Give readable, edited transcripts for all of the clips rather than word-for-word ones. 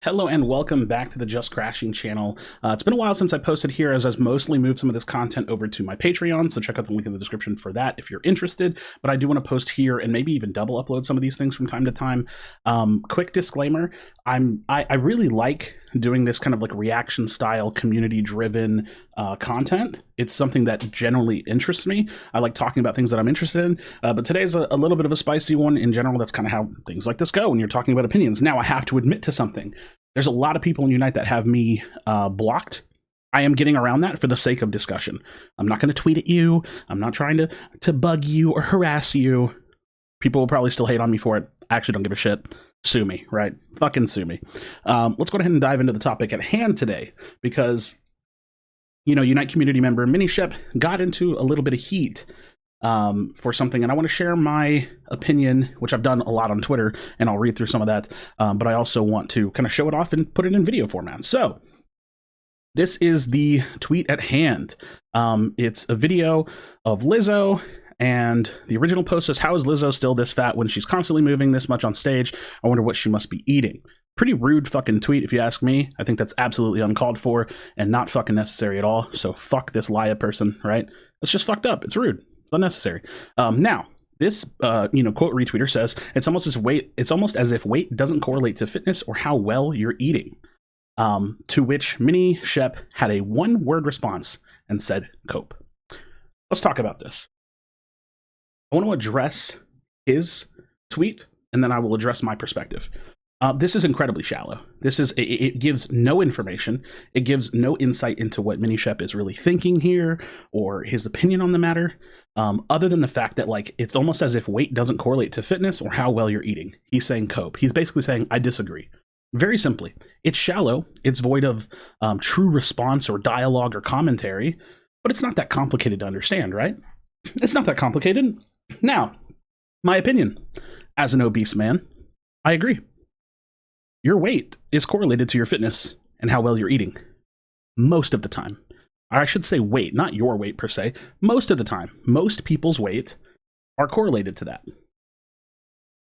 Hello and welcome back to the Just Krashing channel. It's been a while since I posted here, as I've mostly moved some of this content over to my Patreon, so check out the link in the description for that if you're interested. But I do want to post here and maybe even double upload some of these things from time to time. Quick disclaimer, I really like doing this kind of like reaction style, community driven content. It's something that generally interests me. I like talking about things that I'm interested in, but today's a little bit of a spicy one. In general, that's kind of how things like this go when you're talking about opinions. Now, I have to admit to something. There's a lot of people in Unite that have me blocked. I am getting around that for the sake of discussion. I'm not going to tweet at you. I'm not trying to bug you or harass you. People will probably still hate on me for it. I actually don't give a shit. Sue me, right? Fucking sue me. Let's go ahead and dive into the topic at hand today, because, you know, Unite community member Minishep got into a little bit of heat for something, and I want to share my opinion, which I've done a lot on Twitter, and I'll read through some of that, but I also want to kind of show it off and put it in video format. So this is the tweet at hand. It's a video of Lizzo, and the original post says, "How is Lizzo still this fat when she's constantly moving this much on stage? I wonder what she must be eating." Pretty rude fucking tweet, if you ask me. I think that's absolutely uncalled for and not fucking necessary at all. So fuck this Laya person, right? It's just fucked up. It's rude. It's unnecessary. Now, this quote retweeter says, it's almost as if weight doesn't correlate to fitness or how well you're eating. To which Minnie Shep had a one-word response and said, "Cope." Let's talk about this. I want to address his tweet, and then I will address my perspective. This is incredibly shallow. It gives no information. It gives no insight into what Minishep is really thinking here or his opinion on the matter, other than the fact that, like, it's almost as if weight doesn't correlate to fitness or how well you're eating. He's saying cope. He's basically saying, I disagree. Very simply, it's shallow. It's void of true response or dialogue or commentary, but it's not that complicated to understand, right? It's not that complicated. Now, my opinion, as an obese man, I agree. Your weight is correlated to your fitness and how well you're eating. Most of the time. I should say weight, not your weight per se. Most of the time. Most people's weight are correlated to that.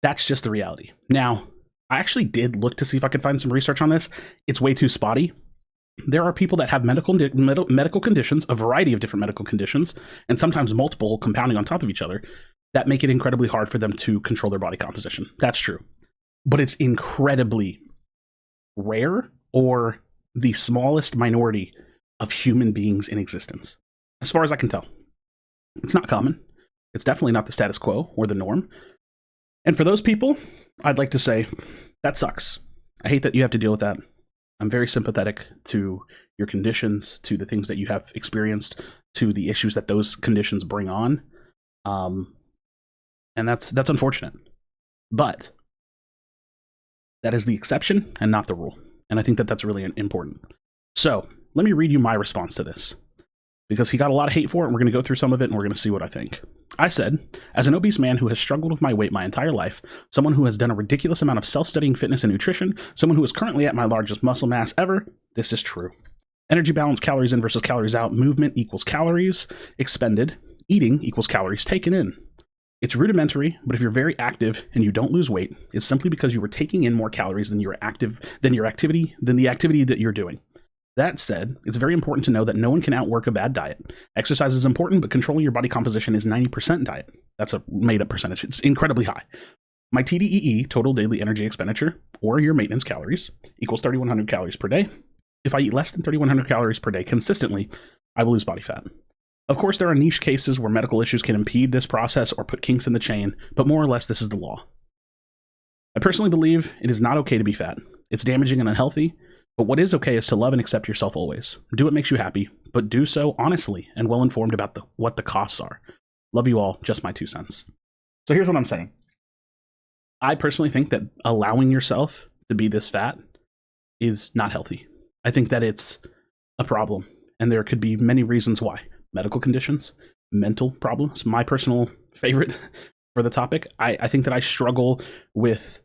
That's just the reality. Now, I actually did look to see if I could find some research on this. It's way too spotty. There are people that have medical conditions, a variety of different medical conditions, and sometimes multiple compounding on top of each other, that make it incredibly hard for them to control their body composition. That's true. But it's incredibly rare, or the smallest minority of human beings in existence, as far as I can tell. It's not common. It's definitely not the status quo or the norm. And for those people, I'd like to say, that sucks. I hate that you have to deal with that. I'm very sympathetic to your conditions, to the things that you have experienced, to the issues that those conditions bring on. And that's unfortunate. But that is the exception and not the rule. And I think that that's really important. So let me read you my response to this, because he got a lot of hate for it, and we're going to go through some of it, and we're going to see what I think. I said, as an obese man who has struggled with my weight my entire life, someone who has done a ridiculous amount of self-studying fitness and nutrition, someone who is currently at my largest muscle mass ever, this is true. Energy balance, calories in versus calories out, movement equals calories expended, eating equals calories taken in. It's rudimentary, but if you're very active and you don't lose weight, it's simply because you were taking in more calories than the activity that you're doing. That said, it's very important to know that no one can outwork a bad diet. Exercise is important, but controlling your body composition is 90% diet. That's a made-up percentage. It's incredibly high. My TDEE, total daily energy expenditure, or your maintenance calories, equals 3,100 calories per day. If I eat less than 3,100 calories per day consistently, I will lose body fat. Of course, there are niche cases where medical issues can impede this process or put kinks in the chain, but more or less this is the law. I personally believe it is not okay to be fat. It's damaging and unhealthy, but what is okay is to love and accept yourself always. Do what makes you happy, but do so honestly and well-informed about what the costs are. Love you all, just my 2 cents. So here's what I'm saying. I personally think that allowing yourself to be this fat is not healthy. I think that it's a problem, and there could be many reasons why. Medical conditions, mental problems. My personal favorite for the topic, I think that I struggle with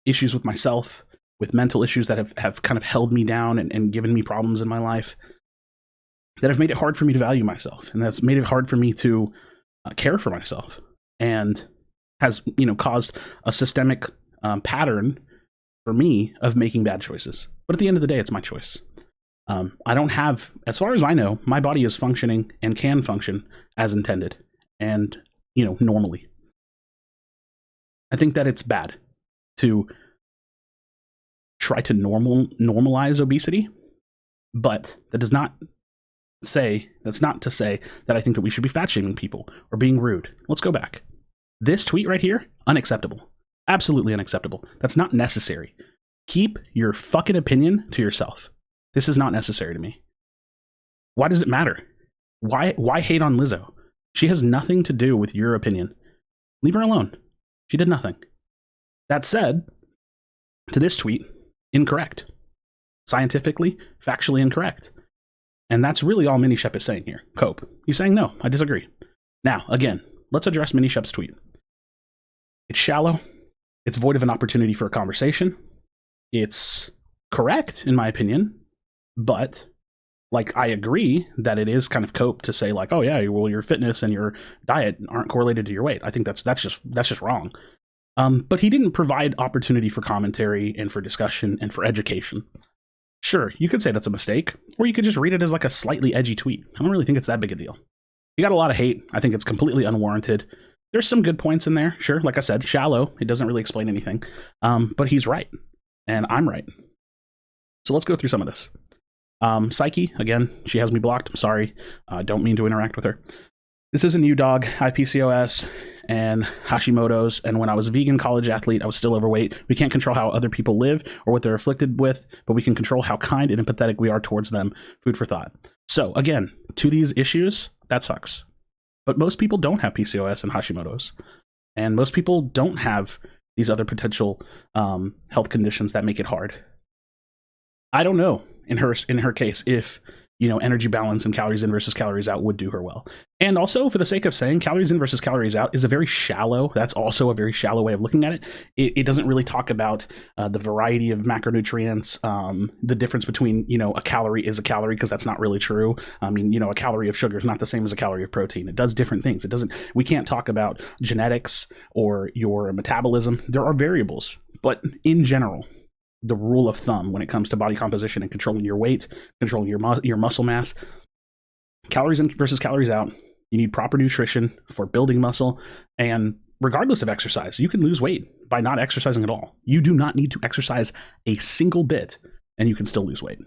issues with myself, with mental issues that have kind of held me down and given me problems in my life that have made it hard for me to value myself, and that's made it hard for me to care for myself, and has caused a systemic pattern for me of making bad choices. But at the end of the day, it's my choice. I don't have, as far as I know, my body is functioning and can function as intended and, normally. I think that it's bad to try to normalize obesity, but that's not to say that I think that we should be fat shaming people or being rude. Let's go back. This tweet right here, unacceptable. Absolutely unacceptable. That's not necessary. Keep your fucking opinion to yourself. This is not necessary to me. Why does it matter? Why hate on Lizzo? She has nothing to do with your opinion. Leave her alone. She did nothing. That said, to this tweet, incorrect. Scientifically, factually incorrect. And that's really all Mini Shep is saying here. Cope. He's saying, no, I disagree. Now, again, let's address Mini Shep's tweet. It's shallow. It's void of an opportunity for a conversation. It's correct, in my opinion. But, I agree that it is kind of cope to say, oh yeah, well, your fitness and your diet aren't correlated to your weight. I think that's just wrong. But he didn't provide opportunity for commentary and for discussion and for education. Sure, you could say that's a mistake, or you could just read it as a slightly edgy tweet. I don't really think it's that big a deal. He got a lot of hate. I think it's completely unwarranted. There's some good points in there. Sure, like I said, shallow. It doesn't really explain anything. But he's right, and I'm right. So let's go through some of this. Psyche, again, she has me blocked. I'm sorry. Don't mean to interact with her. This isn't you, dog. I have PCOS and Hashimoto's, and when I was a vegan college athlete, I was still overweight. We can't control how other people live or what they're afflicted with, but we can control how kind and empathetic we are towards them. Food for thought. So, again, to these issues, that sucks. But most people don't have PCOS and Hashimoto's, and most people don't have these other potential health conditions that make it hard. I don't know in her case if energy balance and calories in versus calories out would do her well. And also, for the sake of saying calories in versus calories out is that's also a very shallow way of looking at it. It doesn't really talk about the variety of macronutrients, the difference between, a calorie is a calorie, because that's not really true. I mean, a calorie of sugar is not the same as a calorie of protein. It does different things. We can't talk about genetics or your metabolism. There are variables, but in general, the rule of thumb when it comes to body composition and controlling your weight, controlling your muscle mass, calories in versus calories out, you need proper nutrition for building muscle. And regardless of exercise, you can lose weight by not exercising at all. You do not need to exercise a single bit and you can still lose weight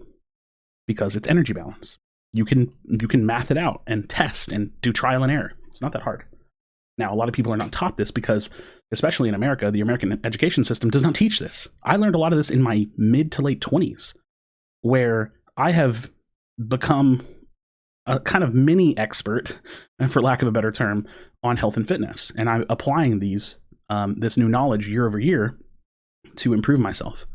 because it's energy balance. You can math it out and test and do trial and error. It's not that hard. Now, a lot of people are not taught this because, especially in America, the American education system does not teach this. I learned a lot of this in my mid to late 20s, where I have become a kind of mini expert, for lack of a better term, on health and fitness. And I'm applying this new knowledge year over year to improve myself.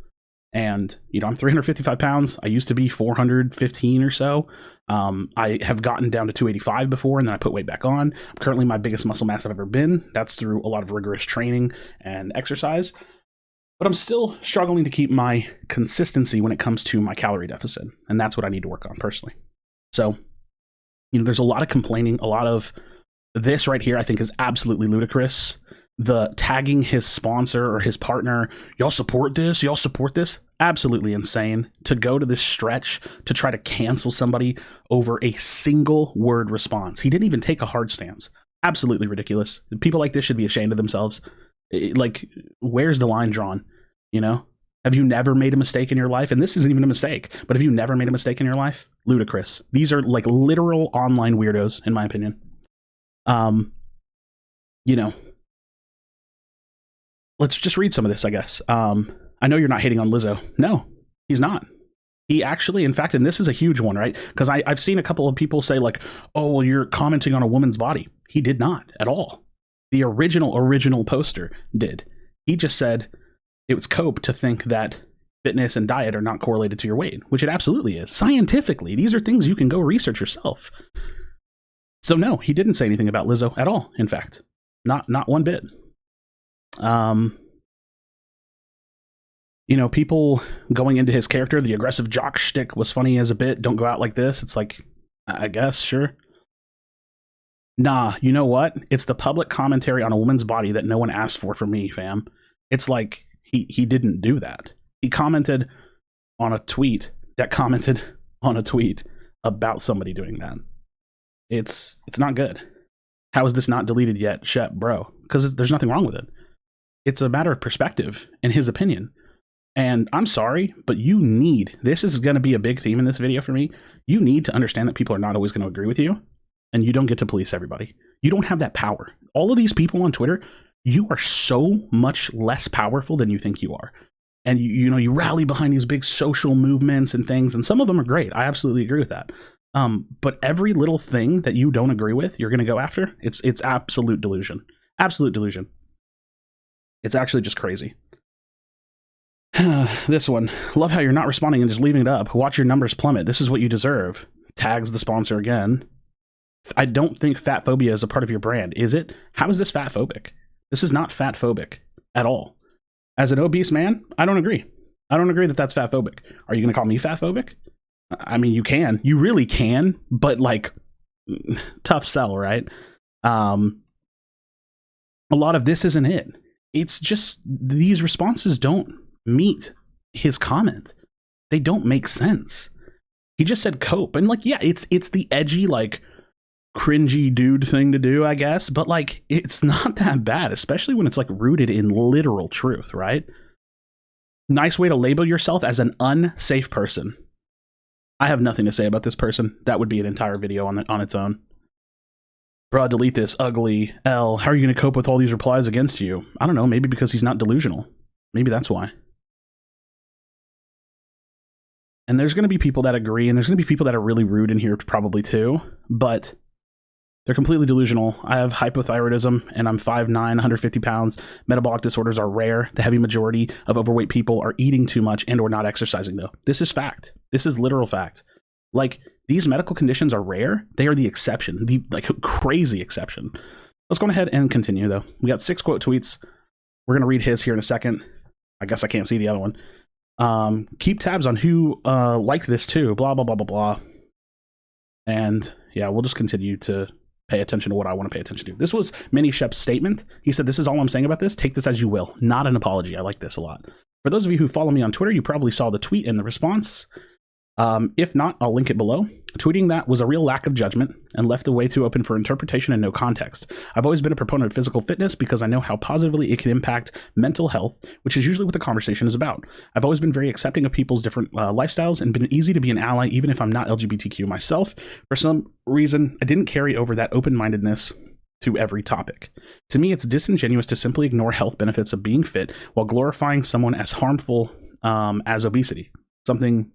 And, I'm 355 pounds. I used to be 415 or so. I have gotten down to 285 before, and then I put weight back on. I'm currently my biggest muscle mass I've ever been. That's through a lot of rigorous training and exercise. But I'm still struggling to keep my consistency when it comes to my calorie deficit. And that's what I need to work on personally. So, there's a lot of complaining. A lot of this right here I think is absolutely ludicrous. The tagging his sponsor or his partner, y'all support this, absolutely insane. To go to this stretch to try to cancel somebody over a single word response. He didn't even take a hard stance. Absolutely ridiculous. People like this should be ashamed of themselves. Where's the line drawn? Have you never made a mistake in your life? And this isn't even a mistake, but have you never made a mistake in your life? Ludicrous. These are literal online weirdos, in my opinion. Let's just read some of this, I guess. I know you're not hating on Lizzo. No, he's not. He actually, in fact, and this is a huge one, right? Because I've seen a couple of people say oh, well, you're commenting on a woman's body. He did not at all. The original poster did. He just said it was cope to think that fitness and diet are not correlated to your weight, which it absolutely is. Scientifically, these are things you can go research yourself. So no, he didn't say anything about Lizzo at all, in fact. Not one bit. People going into his character, the aggressive jock shtick was funny as a bit. Don't go out like this. It's I guess, sure. Nah, you know what? It's the public commentary on a woman's body that no one asked for me, fam. It's he didn't do that. He commented on a tweet that commented on a tweet about somebody doing that. It's not good. How is this not deleted yet, Shep, bro? Because there's nothing wrong with it. It's a matter of perspective and his opinion. And I'm sorry, but this is going to be a big theme in this video for me. You need to understand that people are not always going to agree with you, and you don't get to police everybody. You don't have that power. All of these people on Twitter, you are so much less powerful than you think you are. And you rally behind these big social movements and things, and some of them are great. I absolutely agree with that. But every little thing that you don't agree with, you're going to go after. It's absolute delusion. Absolute delusion. It's actually just crazy. This one. Love how you're not responding and just leaving it up. Watch your numbers plummet. This is what you deserve. Tags the sponsor again. I don't think fat phobia is a part of your brand. Is it? How is this fat phobic? This is not fat phobic at all. As an obese man, I don't agree. I don't agree that that's fat phobic. Are you going to call me fat phobic? I mean, you can. You really can. But like, tough sell, right? A lot of this isn't it. It's just these responses don't meet his comment. They don't make sense. He just said cope, and like, yeah, it's the edgy, like, cringy dude thing to do, I guess, but like, it's not that bad, especially when it's like rooted in literal truth, right? Nice way to label yourself as an unsafe person. I have nothing to say about this person. That would be an entire video on its own. Bro, delete this. Ugly. L. How are you going to cope with all these replies against you? I don't know. Maybe because he's not delusional. Maybe that's why. And there's going to be people that agree, and there's going to be people that are really rude in here probably too, but they're completely delusional. I have hypothyroidism, and I'm 5'9", 150 pounds. Metabolic disorders are rare. The heavy majority of overweight people are eating too much and or not exercising, though. This is fact. This is literal fact. Like, these medical conditions are rare. They are the exception, the like crazy exception. Let's go ahead and continue, though. We got 6 quote tweets. We're going to read his here in a second. I guess I can't see the other one. Keep tabs on who liked this too, blah, blah, blah, blah, blah. And yeah, we'll just continue to pay attention to what I want to pay attention to. This was Mini Shep's statement. He said, this is all I'm saying about this. Take this as you will. Not an apology. I like this a lot. For those of you who follow me on Twitter, you probably saw the tweet and the response. If not, I'll link it below. Tweeting that was a real lack of judgment and left the way too open for interpretation and no context. I've always been a proponent of physical fitness because I know how positively it can impact mental health, which is usually what the conversation is about. I've always been very accepting of people's different lifestyles and been easy to be an ally even if I'm not LGBTQ myself. For some reason, I didn't carry over that open-mindedness to every topic. To me, it's disingenuous to simply ignore health benefits of being fit while glorifying someone as harmful as obesity. Something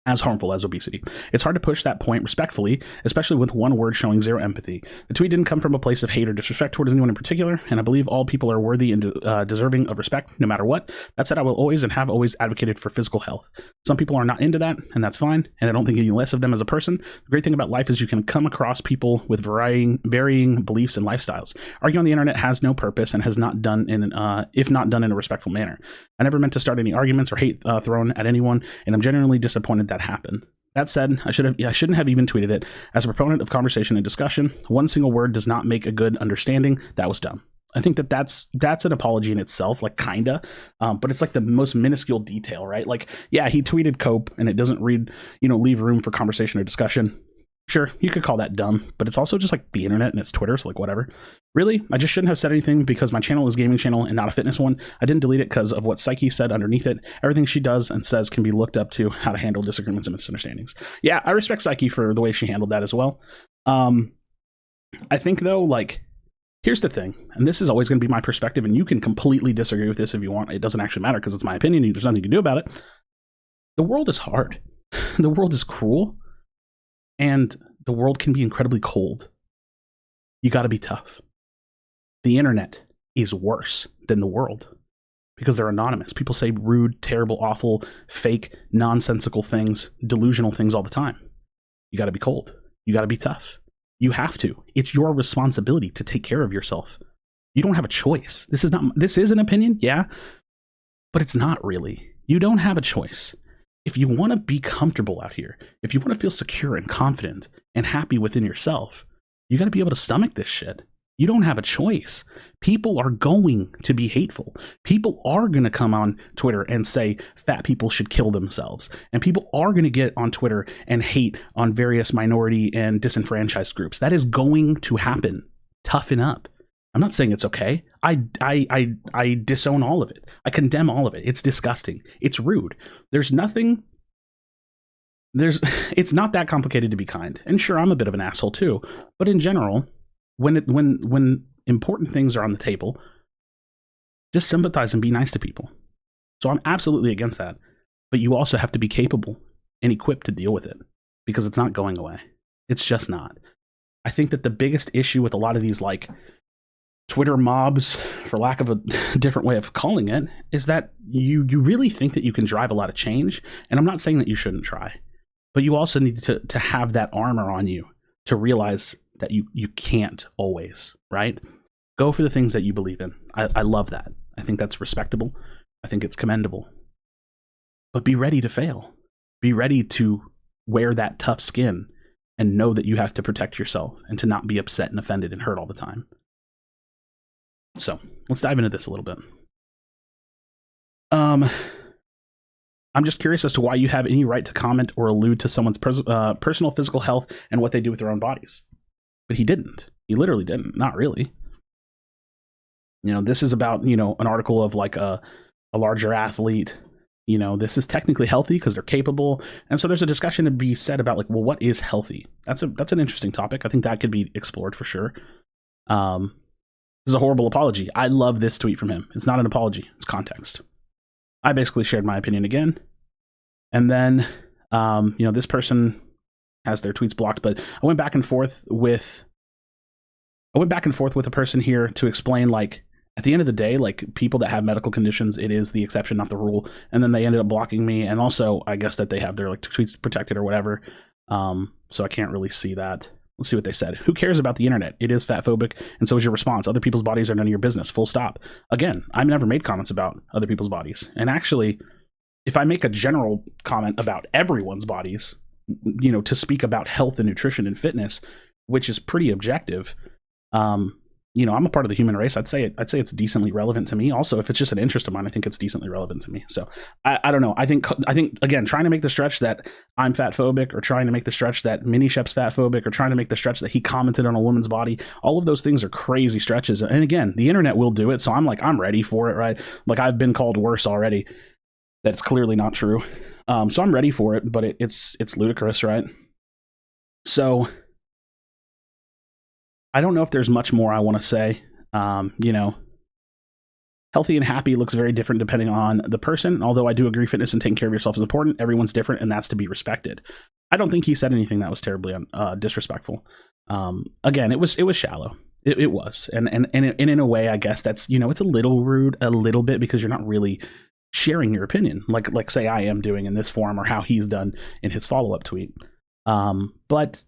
as harmful as obesity. It's hard to push that point respectfully, especially with one word showing zero empathy. The tweet didn't come from a place of hate or disrespect towards anyone in particular, and I believe all people are worthy and deserving of respect, no matter what. That said, I will always and have always advocated for physical health. Some people are not into that, and that's fine, and I don't think any less of them as a person. The great thing about life is you can come across people with varying beliefs and lifestyles. Arguing on the internet has no purpose and has not done if not done in a respectful manner. I never meant to start any arguments or hate thrown at anyone, and I'm genuinely disappointed that happened. That said, I shouldn't have even tweeted it. As a proponent of conversation and discussion, one single word does not make a good understanding. That was dumb. I think that's an apology in itself, like kinda, but it's like the most minuscule detail, right? Like, yeah, he tweeted cope, and it doesn't leave room for conversation or discussion. Sure, you could call that dumb, but it's also just like the internet and it's Twitter, so like whatever. Really, I just shouldn't have said anything because my channel is a gaming channel and not a fitness one. I didn't delete it because of what Psyche said underneath it. Everything she does and says can be looked up to how to handle disagreements and misunderstandings. Yeah, I respect Psyche for the way she handled that as well. I think though, like, here's the thing, and this is always going to be my perspective, and you can completely disagree with this if you want. It doesn't actually matter because it's my opinion. There's nothing you can do about it. The world is hard. The world is cruel. And the world can be incredibly cold. You got to be tough. The internet is worse than the world because they're anonymous. People say rude, terrible, awful, fake, nonsensical things, delusional things all the time. You got to be cold. You got to be tough. You have to. It's your responsibility to take care of yourself. You don't have a choice. This is an opinion, yeah, but it's not really. You don't have a choice. If you want to be comfortable out here, if you want to feel secure and confident and happy within yourself, you got to be able to stomach this shit. You don't have a choice. People are going to be hateful. People are going to come on Twitter and say fat people should kill themselves. And people are going to get on Twitter and hate on various minority and disenfranchised groups. That is going to happen. Toughen up. I'm not saying it's okay. I disown all of it. I condemn all of it. It's disgusting. It's rude. It's not that complicated to be kind. And sure, I'm a bit of an asshole too. But in general, when important things are on the table, just sympathize and be nice to people. So I'm absolutely against that. But you also have to be capable and equipped to deal with it, because it's not going away. It's just not. I think that the biggest issue with a lot of these like Twitter mobs, for lack of a different way of calling it, is that you really think that you can drive a lot of change. And I'm not saying that you shouldn't try, but you also need to have that armor on you to realize that you can't always, right? Go for the things that you believe in. I love that. I think that's respectable. I think it's commendable. But be ready to fail. Be ready to wear that tough skin and know that you have to protect yourself and to not be upset and offended and hurt all the time. So let's dive into this a little bit. I'm just curious as to why you have any right to comment or allude to someone's personal physical health and what they do with their own bodies. But he didn't. He literally didn't. Not really. You know, this is about, you know, an article of like a larger athlete. You know, this is technically healthy because they're capable. And so there's a discussion to be said about like, well, what is healthy? That's an interesting topic. I think that could be explored for sure. This is a horrible apology. I love this tweet from him. It's not an apology. It's context. I basically shared my opinion again. And then, you know, this person has their tweets blocked, but I went back and forth with a person here to explain, like, at the end of the day, like, people that have medical conditions, it is the exception, not the rule. And then they ended up blocking me. And also, I guess that they have their like tweets protected or whatever. So I can't really see that. Let's see what they said. Who cares about the internet? It is fatphobic, and so is your response. Other people's bodies are none of your business. Full stop. Again, I've never made comments about other people's bodies. And actually, if I make a general comment about everyone's bodies, you know, to speak about health and nutrition and fitness, which is pretty objective, you know, I'm a part of the human race. I'd say it's decently relevant to me. Also, if it's just an interest of mine, I think it's decently relevant to me. So I don't know. I think again, trying to make the stretch that I'm fatphobic, or trying to make the stretch that Mini Shep's fatphobic, or trying to make the stretch that he commented on a woman's body, all of those things are crazy stretches. And again, the internet will do it. So I'm ready for it, right? Like, I've been called worse already. That's clearly not true. So I'm ready for it, but it's ludicrous, right? So I don't know if there's much more I want to say. You know, healthy and happy looks very different depending on the person. Although I do agree fitness and taking care of yourself is important. Everyone's different, and that's to be respected. I don't think he said anything that was terribly disrespectful. Again, it was shallow. It was, and in a way, I guess that's, you know, it's a little rude, a little bit, because you're not really sharing your opinion, like say I am doing in this forum, or how he's done in his follow-up tweet. But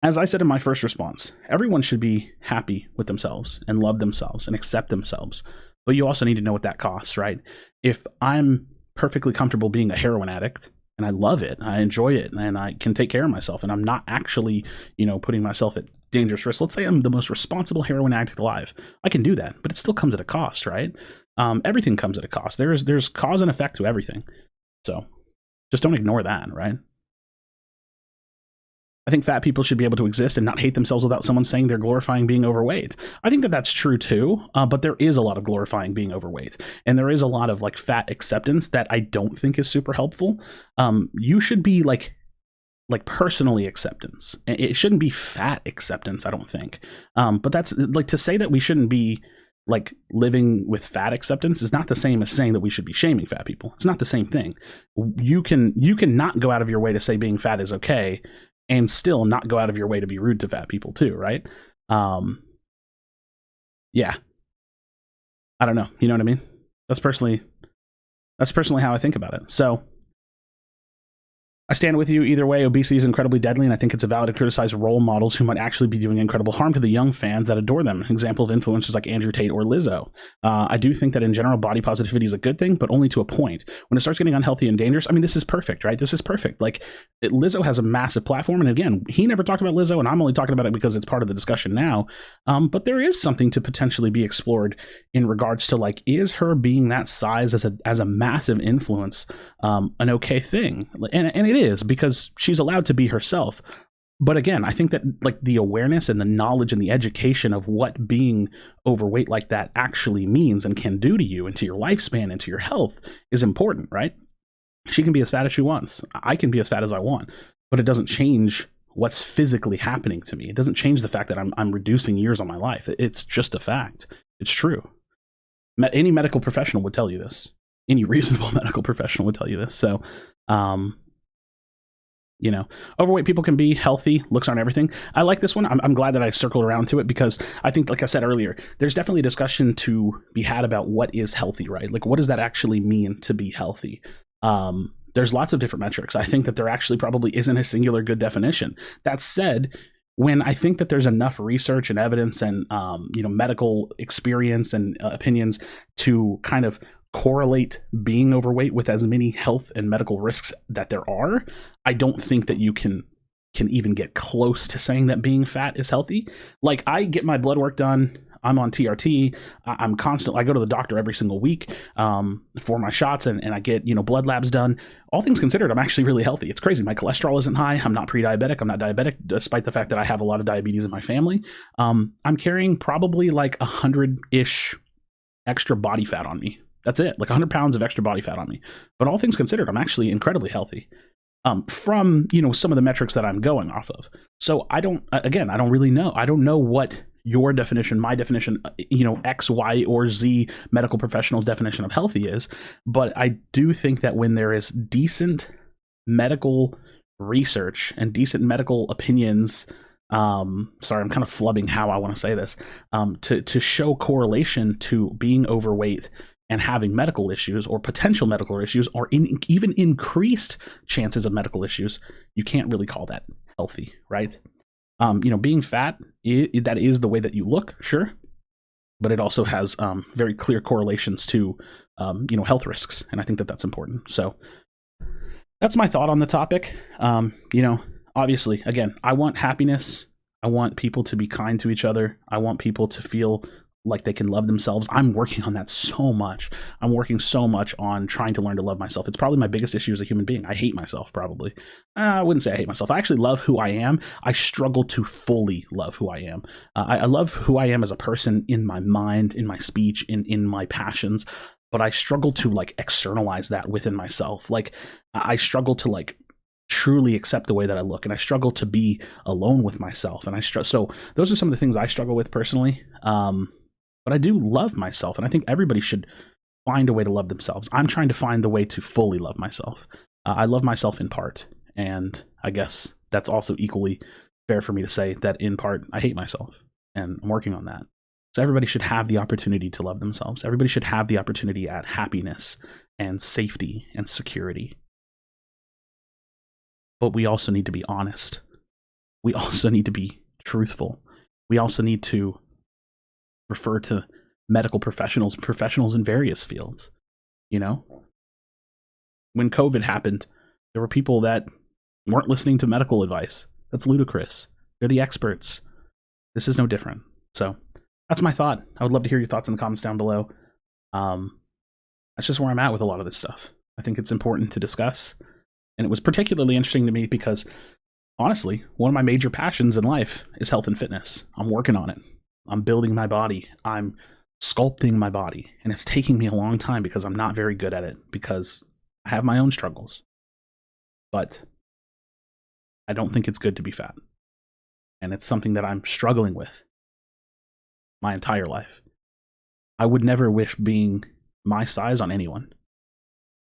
as I said in my first response, everyone should be happy with themselves and love themselves and accept themselves. But you also need to know what that costs, right? If I'm perfectly comfortable being a heroin addict, and I love it, I enjoy it, and I can take care of myself, and I'm not actually, you know, putting myself at dangerous risk. Let's say I'm the most responsible heroin addict alive. I can do that, but it still comes at a cost, right? Everything comes at a cost. There's cause and effect to everything. So just don't ignore that, right? I think fat people should be able to exist and not hate themselves without someone saying they're glorifying being overweight. I think that that's true too, but there is a lot of glorifying being overweight. And there is a lot of like fat acceptance that I don't think is super helpful. You should be like personally acceptance. It shouldn't be fat acceptance, I don't think. But that's like, to say that we shouldn't be like living with fat acceptance is not the same as saying that we should be shaming fat people. It's not the same thing. You can not go out of your way to say being fat is okay, and still not go out of your way to be rude to fat people too, right? Yeah. I don't know. You know what I mean? That's personally how I think about it. So I stand with you either way. Obesity is incredibly deadly, and I think it's valid to criticize role models who might actually be doing incredible harm to the young fans that adore them. Example of influencers like Andrew Tate or Lizzo. I do think that in general, body positivity is a good thing, but only to a point. When it starts getting unhealthy and dangerous, I mean, this is perfect, right? This is perfect. Like, Lizzo has a massive platform, and again, he never talked about Lizzo, and I'm only talking about it because it's part of the discussion now. But there is something to potentially be explored in regards to, like, is her being that size as a massive influence an okay thing? And it is, because she's allowed to be herself. But again, I think that, like, the awareness and the knowledge and the education of what being overweight like that actually means and can do to you and to your lifespan and to your health is important, right? She can be as fat as she wants. I can be as fat as I want, but it doesn't change what's physically happening to me. It doesn't change the fact that I'm reducing years on my life. It's just a fact. It's true. Any medical professional would tell you this. Any reasonable medical professional would tell you this. So, you know, overweight people can be healthy. Looks aren't everything. I like this one. I'm glad that I circled around to it, because I think, like I said earlier, there's definitely a discussion to be had about what is healthy, right? Like, what does that actually mean to be healthy? There's lots of different metrics. I think that there actually probably isn't a singular good definition. That said, when I think that there's enough research and evidence and, medical experience and opinions to kind of correlate being overweight with as many health and medical risks that there are, I don't think that you can even get close to saying that being fat is healthy. Like, I get my blood work done. I'm on TRT. I go to the doctor every single week for my shots, and I get, blood labs done. All things considered, I'm actually really healthy. It's crazy. My cholesterol isn't high. I'm not pre-diabetic. I'm not diabetic, despite the fact that I have a lot of diabetes in my family. I'm carrying probably like 100-ish extra body fat on me. That's it, like 100 pounds of extra body fat on me. But all things considered, I'm actually incredibly healthy from, some of the metrics that I'm going off of. So I don't really know. I don't know what your definition, my definition, X, Y, or Z medical professional's definition of healthy is. But I do think that when there is decent medical research and decent medical opinions, sorry, I'm kind of flubbing how I want to say this, to show correlation to being overweight and having medical issues or potential medical issues, or even increased chances of medical issues, you can't really call that healthy, right? Being fat, that is the way that you look, sure, but it also has very clear correlations to health risks, and I think that that's important. So that's my thought on the topic. Obviously, again, I want happiness. I want people to be kind to each other. I want people to feel like they can love themselves. I'm working on that so much. I'm working so much on trying to learn to love myself. It's probably my biggest issue as a human being. I hate myself, probably. I wouldn't say I hate myself. I actually love who I am. I struggle to fully love who I am. I love who I am as a person, in my mind, in my speech, in my passions, but I struggle to, like, externalize that within myself. Like, I struggle to, like, truly accept the way that I look, and I struggle to be alone with myself. And so those are some of the things I struggle with personally. But I do love myself, and I think everybody should find a way to love themselves. I'm trying to find the way to fully love myself. I love myself in part, and I guess that's also equally fair for me to say that in part I hate myself, and I'm working on that. So everybody should have the opportunity to love themselves. Everybody should have the opportunity at happiness and safety and security. But we also need to be honest. We also need to be truthful. We also need to refer to medical professionals in various fields. When COVID happened, there were people that weren't listening to medical advice. That's ludicrous. They're the experts. This is no different. So that's my thought. I would love to hear your thoughts in the comments down below. That's just where I'm at with a lot of this stuff. I think it's important to discuss. And it was particularly interesting to me because, honestly, one of my major passions in life is health and fitness. I'm working on it. I'm building my body. I'm sculpting my body. And it's taking me a long time because I'm not very good at it, because I have my own struggles. But I don't think it's good to be fat. And it's something that I'm struggling with my entire life. I would never wish being my size on anyone.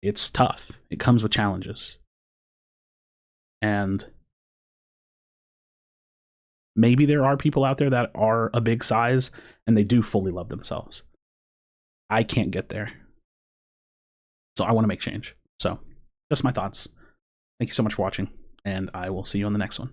It's tough. It comes with challenges. And maybe there are people out there that are a big size and they do fully love themselves. I can't get there. So I want to make change. So that's my thoughts. Thank you so much for watching, and I will see you on the next one.